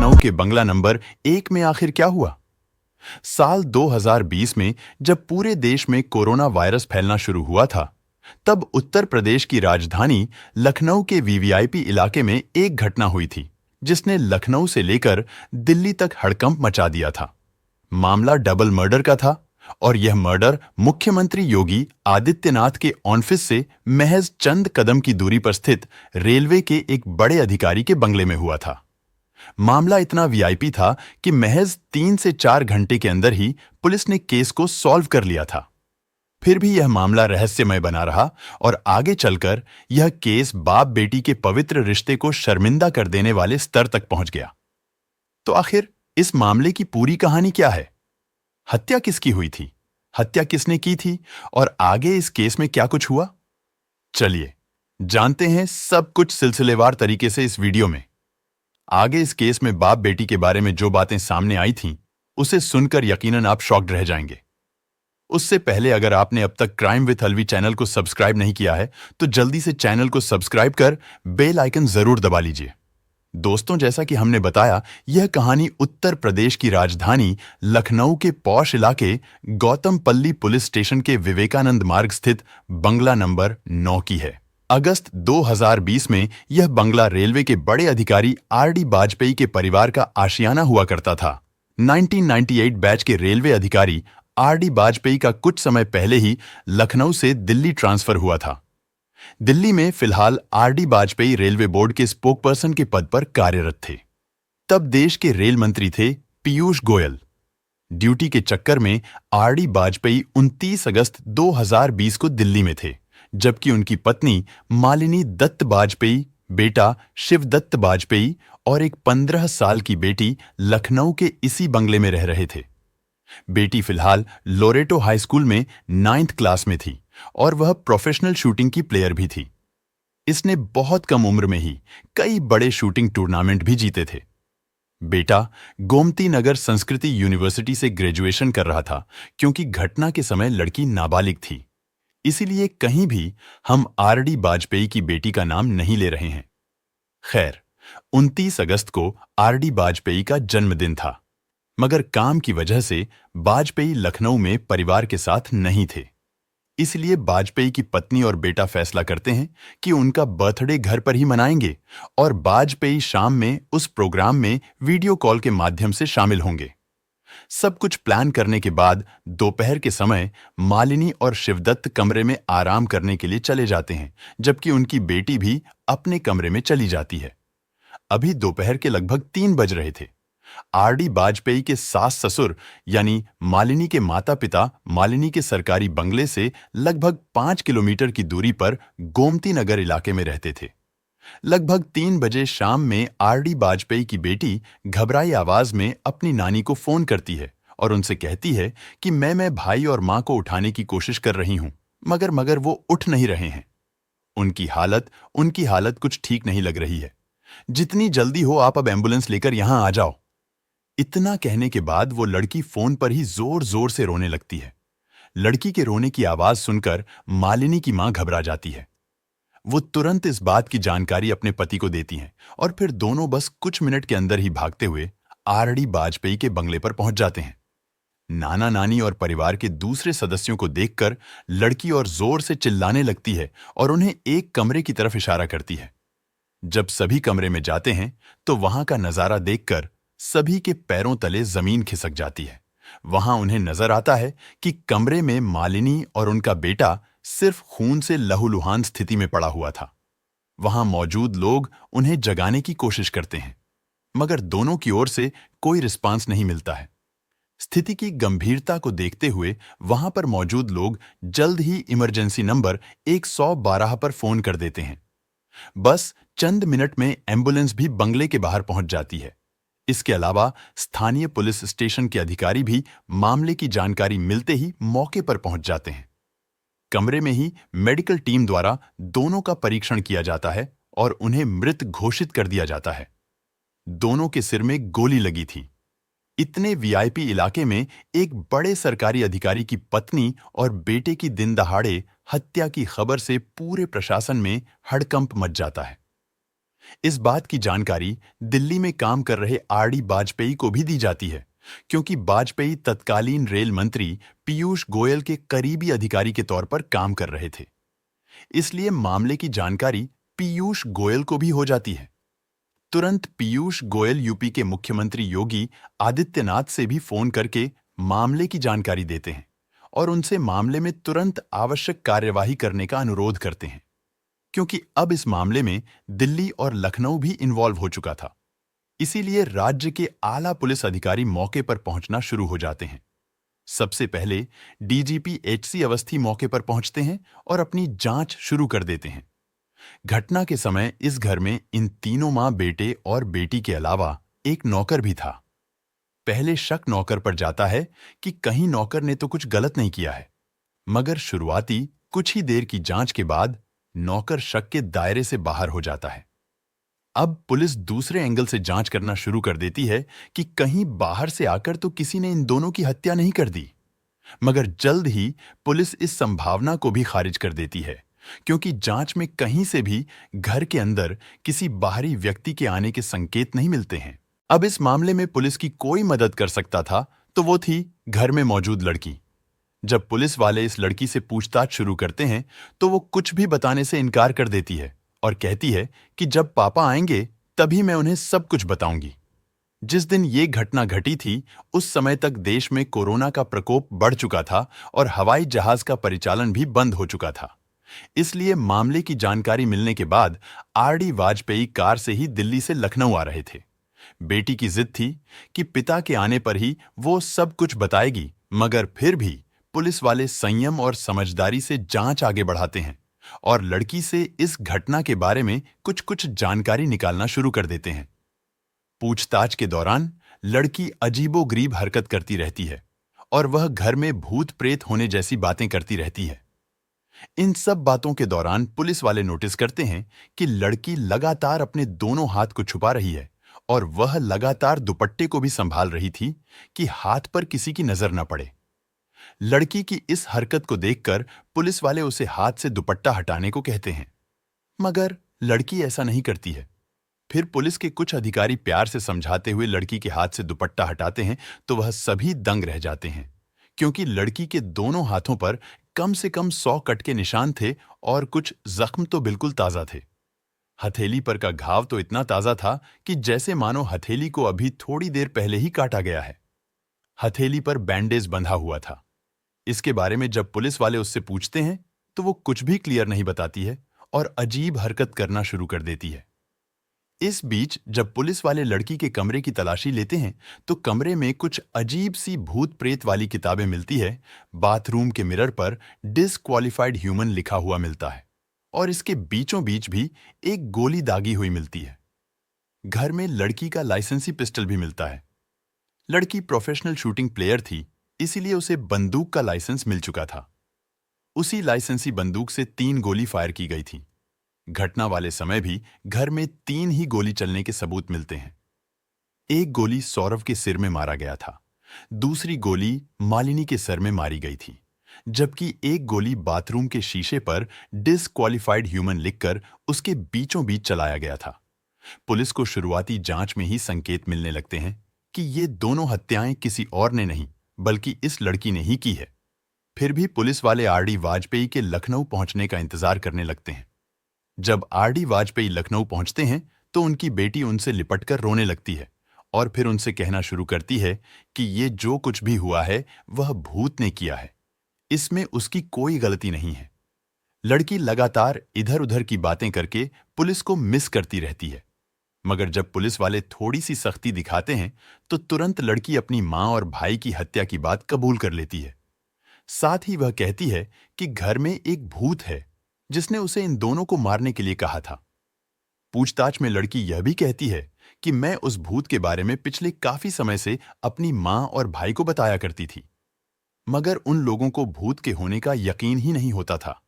लखनऊ के बंगला नंबर 1 में आखिर क्या हुआ? साल 2020 में जब पूरे देश में कोरोना वायरस फैलना शुरू हुआ था, तब उत्तर प्रदेश की राजधानी लखनऊ के वीवीआईपी इलाके में एक घटना हुई थी, जिसने लखनऊ से लेकर दिल्ली तक हड़कंप मचा दिया था। मामला डबल मर्डर का था और यह मर्डर मुख्यमंत्री योगी आदित्यनाथ के ऑफिस से महज चंद कदम की दूरी पर स्थित रेलवे के एक बड़े अधिकारी के बंगले में हुआ था। मामला इतना वीआईपी था कि महज 3 से 4 घंटे के अंदर ही पुलिस ने केस को सॉल्व कर लिया था। फिर भी यह मामला रहस्यमय बना रहा और आगे चलकर यह केस बाप बेटी के पवित्र रिश्ते को शर्मिंदा कर देने वाले स्तर तक पहुंच गया। तो आखिर इस मामले की पूरी कहानी क्या है? हत्या किसकी हुई थी? हत्या किसने की थी? और आगे इस केस में क्या कुछ हुआ? चलिए जानते हैं सब कुछ सिलसिलेवार तरीके से इस वीडियो में। आगे इस केस में बाप बेटी के बारे में जो बातें सामने आई थीं, उसे सुनकर यकीनन आप शॉक्ड रह जाएंगे। उससे पहले अगर आपने अब तक क्राइम विद अलवी चैनल को सब्सक्राइब नहीं किया है, तो जल्दी से चैनल को सब्सक्राइब कर बेल आइकन जरूर दबा लीजिए। दोस्तों, जैसा कि हमने बताया, यह कहानी उत्तर प्रदेश की राजधानी लखनऊ के पॉश इलाके गौतमपल्ली पुलिस स्टेशन के विवेकानंद मार्ग स्थित बंगला नंबर 9 की है। अगस्त 2020 में यह बंगला रेलवे के बड़े अधिकारी आरडी वाजपेयी के परिवार का आशियाना हुआ करता था। 1998 बैच के रेलवे अधिकारी आरडी वाजपेयी का कुछ समय पहले ही लखनऊ से दिल्ली ट्रांसफर हुआ था। दिल्ली में फिलहाल आरडी वाजपेयी रेलवे बोर्ड के स्पोकपर्सन के पद पर कार्यरत थे। तब देश के रेल मंत्री थे पीयूष गोयल। ड्यूटी के चक्कर में आरडी वाजपेयी 29 अगस्त 2020 को दिल्ली में थे, जबकि उनकी पत्नी मालिनी दत्त वाजपेयी, बेटा शिवदत्त वाजपेयी और एक 15 साल की बेटी लखनऊ के इसी बंगले में रह रहे थे। बेटी फिलहाल लोरेटो हाई स्कूल में 9th क्लास में थी और वह प्रोफेशनल शूटिंग की प्लेयर भी थी। इसने बहुत कम उम्र में ही कई बड़े शूटिंग टूर्नामेंट भी जीते थे। बेटा गोमती नगर संस्कृति यूनिवर्सिटी से ग्रेजुएशन कर रहा था, क्योंकि घटना के समय लड़की नाबालिग थी। इसीलिए कहीं भी हम आरडी वाजपेयी की बेटी का नाम नहीं ले रहे हैं। खैर, 29 अगस्त को आरडी वाजपेयी का जन्मदिन था, मगर काम की वजह से वाजपेयी लखनऊ में परिवार के साथ नहीं थे। इसलिए वाजपेयी की पत्नी और बेटा फैसला करते हैं कि उनका बर्थडे घर पर ही मनाएंगे और वाजपेयी शाम में उस प्रोग्राम में वीडियो कॉल के माध्यम से शामिल होंगे। सब कुछ प्लान करने के बाद दोपहर के समय मालिनी और शिवदत्त कमरे में आराम करने के लिए चले जाते हैं, जबकि उनकी बेटी भी अपने कमरे में चली जाती है। अभी दोपहर के लगभग 3 बज रहे थे। आरडी वाजपेयी के सास ससुर यानी मालिनी के माता पिता मालिनी के सरकारी बंगले से लगभग 5 किलोमीटर की दूरी पर गोमती नगर इलाके में रहते थे। लगभग 3 बजे शाम में आरडी वाजपेयी की बेटी घबराई आवाज में अपनी नानी को फोन करती है और उनसे कहती है कि मैं भाई और मां को उठाने की कोशिश कर रही हूं, मगर वो उठ नहीं रहे हैं। उनकी हालत कुछ ठीक नहीं लग रही है। जितनी जल्दी हो आप अब एम्बुलेंस लेकर यहां आ जाओ। इतना कहने के बाद वो लड़की फोन पर ही जोर जोर से रोने लगती है। लड़की के रोने की आवाज सुनकर मालिनी की मां घबरा जाती है। वो तुरंत इस बात की जानकारी अपने पति को देती हैं और फिर दोनों बस कुछ मिनट के अंदर ही भागते हुए आरडी वाजपेयी के बंगले पर पहुंच जाते हैं। नाना नानी और परिवार के दूसरे सदस्यों को देखकर लड़की और जोर से चिल्लाने लगती है और उन्हें एक कमरे की तरफ इशारा करती है। जब सभी कमरे में जाते हैं तो वहां का नजारा देखकर सभी के पैरों तले जमीन खिसक जाती है। वहां उन्हें नजर आता है कि कमरे में मालिनी और उनका बेटा सिर्फ खून से लहूलुहान स्थिति में पड़ा हुआ था। वहां मौजूद लोग उन्हें जगाने की कोशिश करते हैं, मगर दोनों की ओर से कोई रिस्पांस नहीं मिलता है। स्थिति की गंभीरता को देखते हुए वहां पर मौजूद लोग जल्द ही इमरजेंसी नंबर 112 पर फोन कर देते हैं। बस चंद मिनट में एम्बुलेंस भी बंगले के बाहर पहुंच जाती है। इसके अलावा स्थानीय पुलिस स्टेशन के अधिकारी भी मामले की जानकारी मिलते ही मौके पर पहुंच जाते हैं। कमरे में ही मेडिकल टीम द्वारा दोनों का परीक्षण किया जाता है और उन्हें मृत घोषित कर दिया जाता है। दोनों के सिर में गोली लगी थी। इतने वीआईपी इलाके में एक बड़े सरकारी अधिकारी की पत्नी और बेटे की दिन दहाड़े हत्या की खबर से पूरे प्रशासन में हड़कंप मच जाता है। इस बात की जानकारी दिल्ली में काम कर रहे आरडी वाजपेयी को भी दी जाती है, क्योंकि वाजपेयी तत्कालीन रेल मंत्री पीयूष गोयल के करीबी अधिकारी के तौर पर काम कर रहे थे। इसलिए मामले की जानकारी पीयूष गोयल को भी हो जाती है। तुरंत पीयूष गोयल यूपी के मुख्यमंत्री योगी आदित्यनाथ से भी फोन करके मामले की जानकारी देते हैं और उनसे मामले में तुरंत आवश्यक कार्यवाही करने का अनुरोध करते हैं, क्योंकि अब इस मामले में दिल्ली और लखनऊ भी इन्वॉल्व हो चुका था। इसीलिए राज्य के आला पुलिस अधिकारी मौके पर पहुंचना शुरू हो जाते हैं। सबसे पहले डीजीपी एचसी अवस्थी मौके पर पहुंचते हैं और अपनी जांच शुरू कर देते हैं। घटना के समय इस घर में इन तीनों मां, बेटे और बेटी के अलावा एक नौकर भी था। पहले शक नौकर पर जाता है कि कहीं नौकर ने तो कुछ गलत नहीं किया है, मगर शुरुआती कुछ ही देर की जांच के बाद नौकर शक के दायरे से बाहर हो जाता है। अब पुलिस दूसरे एंगल से जांच करना शुरू कर देती है कि कहीं बाहर से आकर तो किसी ने इन दोनों की हत्या नहीं कर दी, मगर जल्द ही पुलिस इस संभावना को भी खारिज कर देती है, क्योंकि जांच में कहीं से भी घर के अंदर किसी बाहरी व्यक्ति के आने के संकेत नहीं मिलते हैं। अब इस मामले में पुलिस की कोई मदद कर सकता था तो वो थी घर में मौजूद लड़की। जब पुलिस वाले इस लड़की से पूछताछ शुरू करते हैं तो वो कुछ भी बताने से इनकार कर देती है और कहती है कि जब पापा आएंगे तभी मैं उन्हें सब कुछ बताऊंगी। जिस दिन ये घटना घटी थी उस समय तक देश में कोरोना का प्रकोप बढ़ चुका था और हवाई जहाज का परिचालन भी बंद हो चुका था। इसलिए मामले की जानकारी मिलने के बाद आरडी वाजपेयी कार से ही दिल्ली से लखनऊ आ रहे थे। बेटी की जिद थी कि पिता के आने पर ही वो सब कुछ बताएगी, मगर फिर भी पुलिस वाले संयम और समझदारी से जांच आगे बढ़ाते हैं और लड़की से इस घटना के बारे में कुछ कुछ जानकारी निकालना शुरू कर देते हैं। पूछताछ के दौरान लड़की अजीबोगरीब हरकत करती रहती है और वह घर में भूत प्रेत होने जैसी बातें करती रहती है। इन सब बातों के दौरान पुलिस वाले नोटिस करते हैं कि लड़की लगातार अपने दोनों हाथ को छुपा रही है और वह लगातार दुपट्टे को भी संभाल रही थी कि हाथ पर किसी की नजर न पड़े। लड़की की इस हरकत को देखकर पुलिस वाले उसे हाथ से दुपट्टा हटाने को कहते हैं, मगर लड़की ऐसा नहीं करती है। फिर पुलिस के कुछ अधिकारी प्यार से समझाते हुए लड़की के हाथ से दुपट्टा हटाते हैं तो वह सभी दंग रह जाते हैं, क्योंकि लड़की के दोनों हाथों पर कम से कम 100 कट के निशान थे और कुछ जख्म तो बिल्कुल ताजा थे। हथेली पर का घाव तो इतना ताजा था कि जैसे मानो हथेली को अभी थोड़ी देर पहले ही काटा गया है। हथेली पर बैंडेज बंधा हुआ था। इसके बारे में जब पुलिस वाले उससे पूछते हैं तो वो कुछ भी क्लियर नहीं बताती है और अजीब हरकत करना शुरू कर देती है। इस बीच जब पुलिस वाले लड़की के कमरे की तलाशी लेते हैं तो कमरे में कुछ अजीब सी भूत प्रेत वाली किताबें मिलती है। बाथरूम के मिरर पर डिसक्वालिफाइड ह्यूमन लिखा हुआ मिलता है और इसके बीचों बीच भी एक गोली दागी हुई मिलती है। घर में लड़की का लाइसेंसी पिस्टल भी मिलता है। लड़की प्रोफेशनल शूटिंग प्लेयर थी, इसीलिए उसे बंदूक का लाइसेंस मिल चुका था। उसी लाइसेंसी बंदूक से 3 गोली फायर की गई थी। घटना वाले समय भी घर में 3 ही गोली चलने के सबूत मिलते हैं। एक गोली सौरव के सिर में मारा गया था, दूसरी गोली मालिनी के सर में मारी गई थी, जबकि एक गोली बाथरूम के शीशे पर डिसक्वालिफाइड ह्यूमन लिखकर उसके बीचों बीच चलाया गया था। पुलिस को शुरुआती जांच में ही संकेत मिलने लगते हैं कि ये दोनों हत्याएं किसी और ने नहीं बल्कि इस लड़की ने ही की है। फिर भी पुलिस वाले आरडी वाजपेयी के लखनऊ पहुंचने का इंतजार करने लगते हैं। जब आरडी वाजपेयी लखनऊ पहुंचते हैं तो उनकी बेटी उनसे लिपटकर रोने लगती है और फिर उनसे कहना शुरू करती है कि ये जो कुछ भी हुआ है वह भूत ने किया है, इसमें उसकी कोई गलती नहीं है। लड़की लगातार इधर उधर की बातें करके पुलिस को मिस करती रहती है, मगर जब पुलिस वाले थोड़ी सी सख्ती दिखाते हैं तो तुरंत लड़की अपनी मां और भाई की हत्या की बात कबूल कर लेती है। साथ ही वह कहती है कि घर में एक भूत है जिसने उसे इन दोनों को मारने के लिए कहा था। पूछताछ में लड़की यह भी कहती है कि मैं उस भूत के बारे में पिछले काफी समय से अपनी मां और भाई को बताया करती थी, मगर उन लोगों को भूत के होने का यकीन ही नहीं होता था।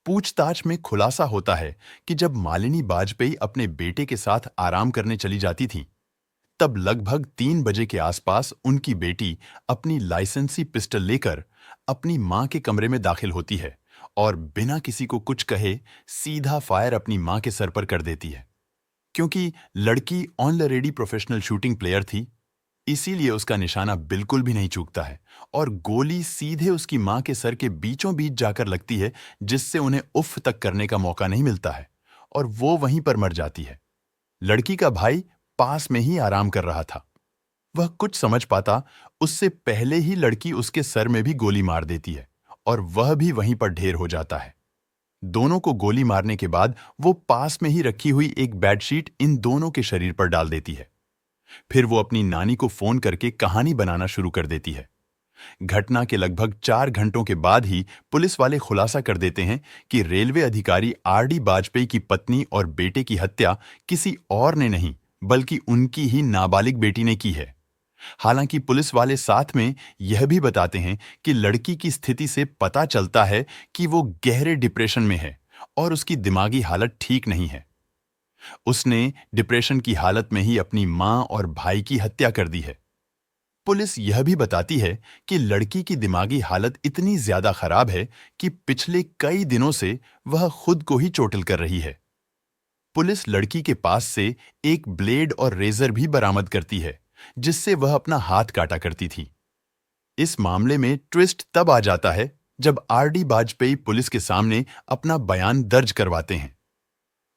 पूछताछ में खुलासा होता है कि जब मालिनी वाजपेयी अपने बेटे के साथ आराम करने चली जाती थी, तब लगभग 3 बजे के आसपास उनकी बेटी अपनी लाइसेंसी पिस्टल लेकर अपनी मां के कमरे में दाखिल होती है और बिना किसी को कुछ कहे सीधा फायर अपनी मां के सर पर कर देती है। क्योंकि लड़की ऑलरेडी प्रोफेशनल शूटिंग प्लेयर थी, इसीलिए उसका निशाना बिल्कुल भी नहीं चूकता है और गोली सीधे उसकी मां के सर के बीचों बीच जाकर लगती है, जिससे उन्हें उफ तक करने का मौका नहीं मिलता है और वो वहीं पर मर जाती है। लड़की का भाई पास में ही आराम कर रहा था। वह कुछ समझ पाता उससे पहले ही लड़की उसके सर में भी गोली मार देती है और वह भी वहीं पर ढेर हो जाता है। दोनों को गोली मारने के बाद वो पास में ही रखी हुई एक बेडशीट इन दोनों के शरीर पर डाल देती है। फिर वो अपनी नानी को फोन करके कहानी बनाना शुरू कर देती है। घटना के लगभग 4 घंटों के बाद ही पुलिस वाले खुलासा कर देते हैं कि रेलवे अधिकारी आर.डी. वाजपेयी की पत्नी और बेटे की हत्या किसी और ने नहीं बल्कि उनकी ही नाबालिग बेटी ने की है। हालांकि पुलिस वाले साथ में यह भी बताते हैं कि लड़की की स्थिति से पता चलता है कि वो गहरे डिप्रेशन में है और उसकी दिमागी हालत ठीक नहीं है। उसने डिप्रेशन की हालत में ही अपनी मां और भाई की हत्या कर दी है। पुलिस यह भी बताती है कि लड़की की दिमागी हालत इतनी ज्यादा खराब है कि पिछले कई दिनों से वह खुद को ही चोटिल कर रही है। पुलिस लड़की के पास से एक ब्लेड और रेजर भी बरामद करती है, जिससे वह अपना हाथ काटा करती थी। इस मामले में ट्विस्ट तब आ जाता है जब आर.डी. वाजपेयी पुलिस के सामने अपना बयान दर्ज करवाते हैं।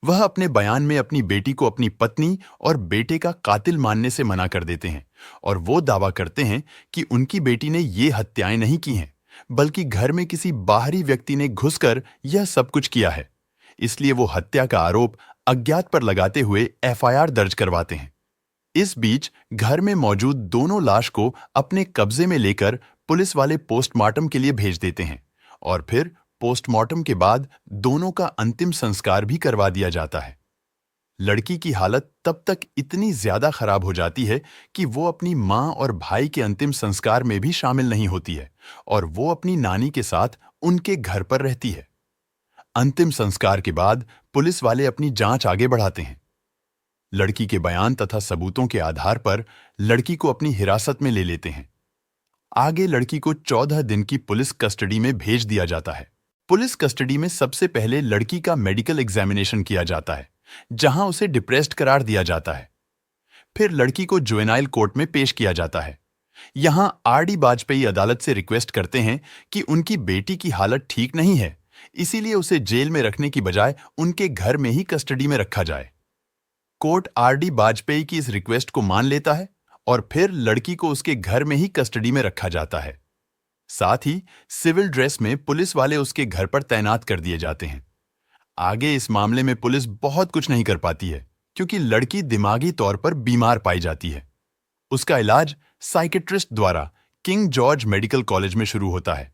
वह अपने बयान में अपनी बेटी को अपनी पत्नी और बेटे का कातिल मानने से मना कर देते हैं और वो दावा करते हैं कि उनकी बेटी ने ये हत्याएं नहीं की हैं, बल्कि घर में किसी बाहरी व्यक्ति ने घुसकर यह सब कुछ किया है। इसलिए वो हत्या का आरोप अज्ञात पर लगाते हुए एफआईआर दर्ज करवाते हैं। इस बीच घर में मौजूद दोनों लाश को अपने कब्जे में लेकर पुलिस वाले पोस्टमार्टम के लिए भेज देते हैं और फिर पोस्टमार्टम के बाद दोनों का अंतिम संस्कार भी करवा दिया जाता है। लड़की की हालत तब तक इतनी ज्यादा खराब हो जाती है कि वो अपनी मां और भाई के अंतिम संस्कार में भी शामिल नहीं होती है और वो अपनी नानी के साथ उनके घर पर रहती है। अंतिम संस्कार के बाद पुलिस वाले अपनी जांच आगे बढ़ाते हैं। लड़की के बयान तथा सबूतों के आधार पर लड़की को अपनी हिरासत में ले लेते हैं। आगे लड़की को 14 दिन की पुलिस कस्टडी में भेज दिया जाता है। पुलिस कस्टडी में सबसे पहले लड़की का मेडिकल एग्जामिनेशन किया जाता है, जहां उसे डिप्रेस्ड करार दिया जाता है। फिर लड़की को जुवेनाइल कोर्ट में पेश किया जाता है। यहां आर.डी. वाजपेयी अदालत से रिक्वेस्ट करते हैं कि उनकी बेटी की हालत ठीक नहीं है, इसीलिए उसे जेल में रखने की बजाय उनके घर में ही कस्टडी में रखा जाए। Court RD. वाजपेयी की इस रिक्वेस्ट को मान लेता है और फिर लड़की को उसके घर में ही कस्टडी में रखा जाता है। साथ ही सिविल ड्रेस में पुलिस वाले उसके घर पर तैनात कर दिए जाते हैं। आगे इस मामले में पुलिस बहुत कुछ नहीं कर पाती है, क्योंकि लड़की दिमागी तौर पर बीमार पाई जाती है। उसका इलाज साइकेट्रिस्ट द्वारा किंग जॉर्ज मेडिकल कॉलेज में शुरू होता है।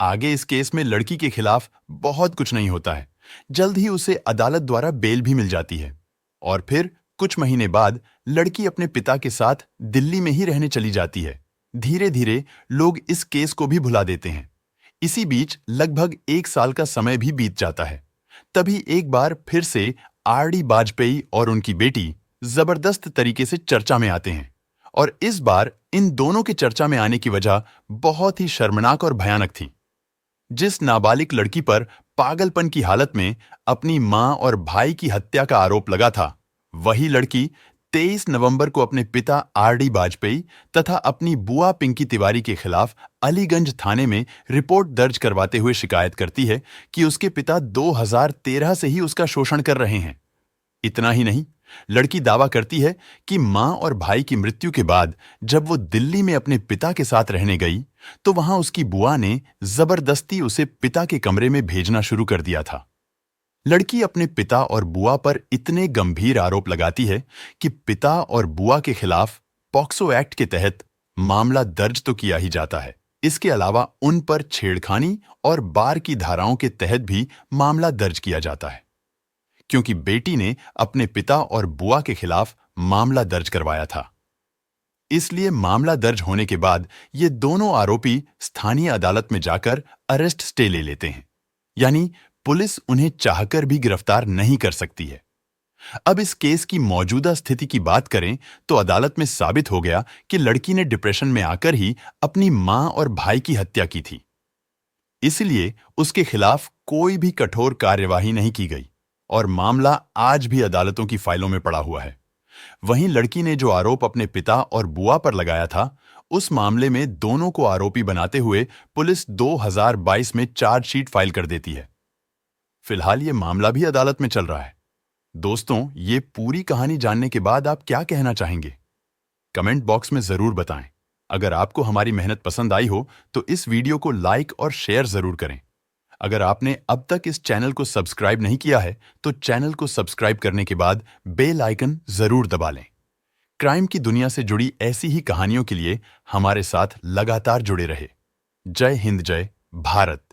आगे इस केस में लड़की के खिलाफ बहुत कुछ नहीं होता है। जल्द ही उसे अदालत द्वारा बेल भी मिल जाती है और फिर कुछ महीने बाद लड़की अपने पिता के साथ दिल्ली में ही रहने चली जाती है। धीरे धीरे लोग इस केस को भी भुला देते हैं। इसी बीच लगभग 1 साल का समय भी बीत जाता है। तभी एक बार फिर से आर.डी. वाजपेयी और उनकी बेटी जबरदस्त तरीके से चर्चा में आते हैं और इस बार इन दोनों के चर्चा में आने की वजह बहुत ही शर्मनाक और भयानक थी। जिस नाबालिग लड़की पर पागलपन की हालत में अपनी मां और भाई की हत्या का आरोप लगा था, वही लड़की 23 नवंबर को अपने पिता आर.डी. वाजपेयी तथा अपनी बुआ पिंकी तिवारी के खिलाफ अलीगंज थाने में रिपोर्ट दर्ज करवाते हुए शिकायत करती है कि उसके पिता 2013 से ही उसका शोषण कर रहे हैं। इतना ही नहीं, लड़की दावा करती है कि मां और भाई की मृत्यु के बाद जब वो दिल्ली में अपने पिता के साथ रहने गई, तो वहां उसकी बुआ ने जबरदस्ती उसे पिता के कमरे में भेजना शुरू कर दिया था। लड़की अपने पिता और बुआ पर इतने गंभीर आरोप लगाती है कि पिता और बुआ के खिलाफ पॉक्सो एक्ट के तहत मामला दर्ज तो किया ही जाता है। इसके अलावा उन पर छेड़खानी और बार की धाराओं के तहत भी मामला दर्ज किया जाता है, क्योंकि बेटी ने अपने पिता और बुआ के खिलाफ मामला दर्ज करवाया था। इसलिए मामला दर्ज होने के बाद ये दोनों आरोपी स्थानीय अदालत में जाकर अरेस्ट स्टे ले लेते हैं, यानी पुलिस उन्हें चाहकर भी गिरफ्तार नहीं कर सकती है। अब इस केस की मौजूदा स्थिति की बात करें तो अदालत में साबित हो गया कि लड़की ने डिप्रेशन में आकर ही अपनी मां और भाई की हत्या की थी। इसलिए उसके खिलाफ कोई भी कठोर कार्यवाही नहीं की गई। और मामला आज भी अदालतों की फाइलों में पड़ा हुआ है। वहीं लड़की ने जो आरोप अपने पिता और बुआ पर लगाया था, उस मामले में दोनों को आरोपी बनाते हुए पुलिस 2022 में चार्जशीट फाइल कर देती है। फिलहाल ये मामला भी अदालत में चल रहा है। दोस्तों, ये पूरी कहानी जानने के बाद आप क्या कहना चाहेंगे? कमेंट बॉक्स में जरूर बताएं। अगर आपको हमारी मेहनत पसंद आई हो तो इस वीडियो को लाइक और शेयर जरूर करें। अगर आपने अब तक इस चैनल को सब्सक्राइब नहीं किया है तो चैनल को सब्सक्राइब करने के बाद बेल आइकन जरूर दबा लें। क्राइम की दुनिया से जुड़ी ऐसी ही कहानियों के लिए हमारे साथ लगातार जुड़े रहे। जय हिंद, जय भारत।